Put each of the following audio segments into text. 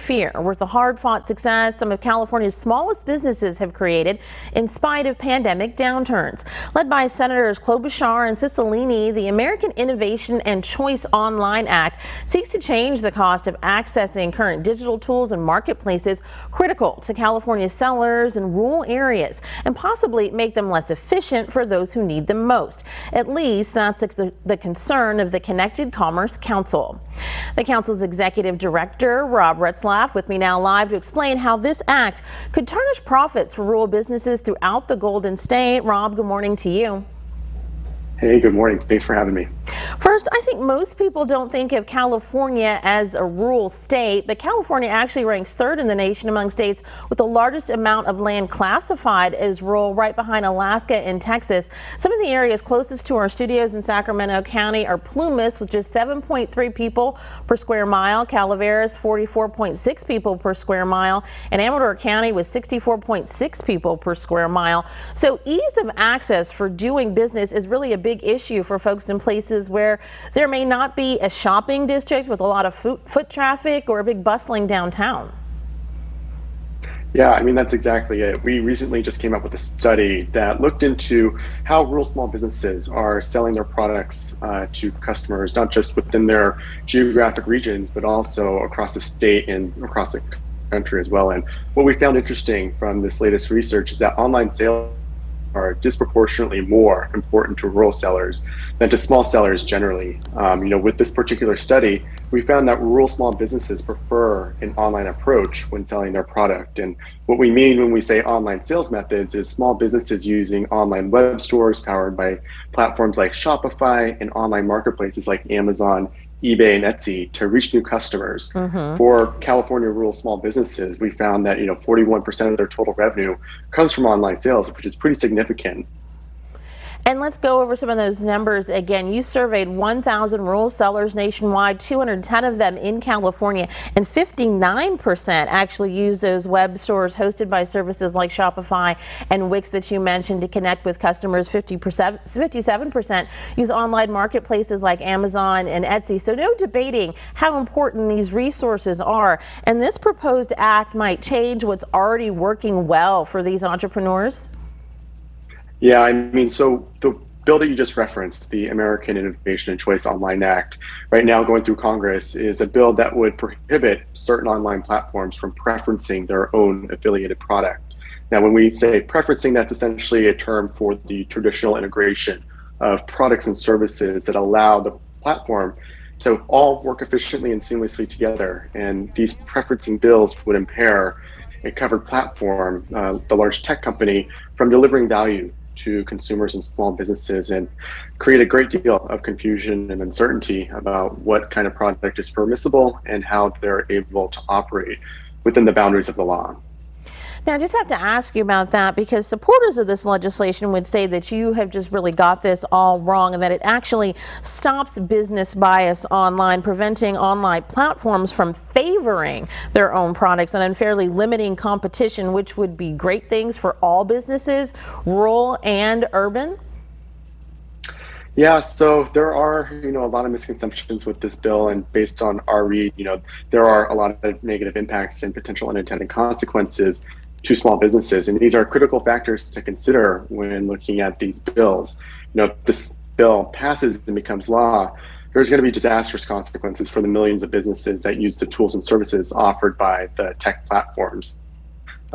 fear with the hard-fought success some of California's smallest businesses have created in spite of pandemic downturns. Led by Senators Klobuchar and Cicilline, the American Innovation and Choice Online Act seeks to change the cost of accessing current digital tools and marketplaces critical to California sellers in rural areas and possibly make them less efficient for those who need them most. At least that's the concern of the Connected Commerce Council. The council's executive director, Rob Retzlaff, with me now live to explain how this act could tarnish profits for rural businesses throughout the Golden State. Rob, good morning to you. Hey, good morning. Thanks for having me. First, I think most people don't think of California as a rural state, but California actually ranks third in the nation among states with the largest amount of land classified as rural, right behind Alaska and Texas. Some of the areas closest to our studios in Sacramento County are Plumas with just 7.3 people per square mile, Calaveras 44.6 people per square mile, and Amador County with 64.6 people per square mile. So ease of access for doing business is really a big issue for folks in places where there may not be a shopping district with a lot of foot traffic or a big bustling downtown. Yeah, I mean, that's exactly it. We recently just came up with a study that looked into how rural small businesses are selling their products to customers, not just within their geographic regions, but also across the state and across the country as well. And what we found interesting from this latest research is that online sales are disproportionately more important to rural sellers than to small sellers generally. With this particular study, we found that rural small businesses prefer an online approach when selling their product. And what we mean when we say online sales methods is small businesses using online web stores powered by platforms like Shopify and online marketplaces like Amazon, eBay, and Etsy to reach new customers. For California rural small businesses, we found that 41% of their total revenue comes from online sales, which is pretty significant. And let's go over some of those numbers again. You surveyed 1,000 rural sellers nationwide, 210 of them in California, and 59% actually use those web stores hosted by services like Shopify and Wix that you mentioned to connect with customers. 57% use online marketplaces like Amazon and Etsy. So no debating how important these resources are. And this proposed act might change what's already working well for these entrepreneurs. Yeah, I mean, so the bill that you just referenced, the American Innovation and Choice Online Act, right now going through Congress, is a bill that would prohibit certain online platforms from preferencing their own affiliated product. Now, when we say preferencing, that's essentially a term for the traditional integration of products and services that allow the platform to all work efficiently and seamlessly together. And these preferencing bills would impair a covered platform, the large tech company, from delivering value to consumers and small businesses, and create a great deal of confusion and uncertainty about what kind of product is permissible and how they're able to operate within the boundaries of the law. Now, I just have to ask you about that because supporters of this legislation would say that you have just really got this all wrong and that it actually stops business bias online, preventing online platforms from favoring their own products and unfairly limiting competition, which would be great things for all businesses, rural and urban. Yeah, so there are, a lot of misconceptions with this bill, and based on our read, there are a lot of negative impacts and potential unintended consequences to small businesses. And these are critical factors to consider when looking at these bills. If this bill passes and becomes law, there's going to be disastrous consequences for the millions of businesses that use the tools and services offered by the tech platforms.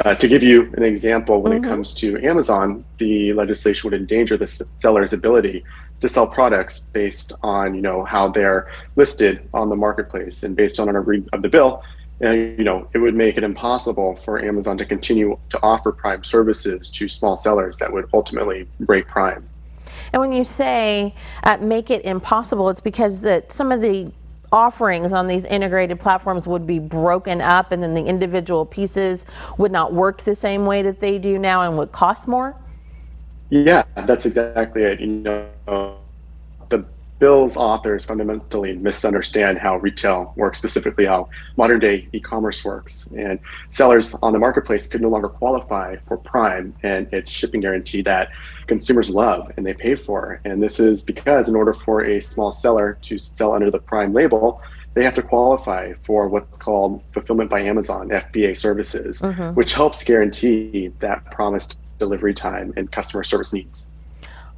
To give you an example, when it comes to Amazon, the legislation would endanger the seller's ability to sell products based on, how they're listed on the marketplace. And based on our read of the bill, it would make it impossible for Amazon to continue to offer Prime services to small sellers that would ultimately break Prime. And when you say make it impossible, it's because some of the offerings on these integrated platforms would be broken up and then the individual pieces would not work the same way that they do now and would cost more? Yeah, that's exactly it. The bill's authors fundamentally misunderstand how retail works, specifically how modern day e-commerce works. And sellers on the marketplace could no longer qualify for Prime and its shipping guarantee that consumers love and they pay for. And this is because in order for a small seller to sell under the Prime label, they have to qualify for what's called Fulfillment by Amazon, FBA services, which helps guarantee that promised delivery time and customer service needs.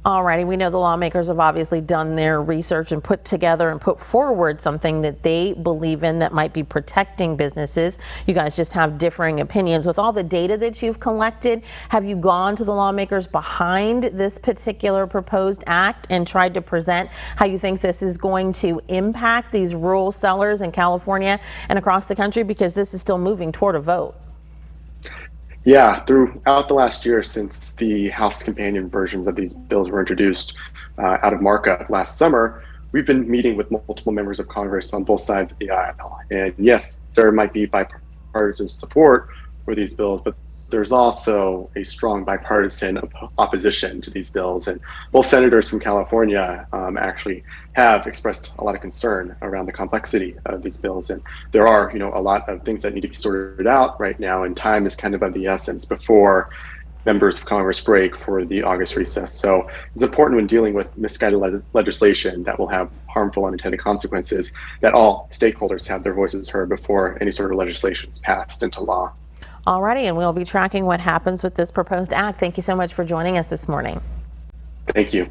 Alrighty, we know the lawmakers have obviously done their research and put together and put forward something that they believe in that might be protecting businesses. You guys just have differing opinions. With all the data that you've collected, have you gone to the lawmakers behind this particular proposed act and tried to present how you think this is going to impact these rural sellers in California and across the country, because this is still moving toward a vote? Yeah, throughout the last year since the House companion versions of these bills were introduced out of markup last summer, we've been meeting with multiple members of Congress on both sides of the aisle. And yes, there might be bipartisan support for these bills, but there's also a strong bipartisan opposition to these bills. And both senators from California actually have expressed a lot of concern around the complexity of these bills. And there are, a lot of things that need to be sorted out right now, and time is kind of the essence before members of Congress break for the August recess. So it's important when dealing with misguided legislation that will have harmful unintended consequences that all stakeholders have their voices heard before any sort of legislation is passed into law. Alrighty, and we'll be tracking what happens with this proposed act. Thank you so much for joining us this morning. Thank you.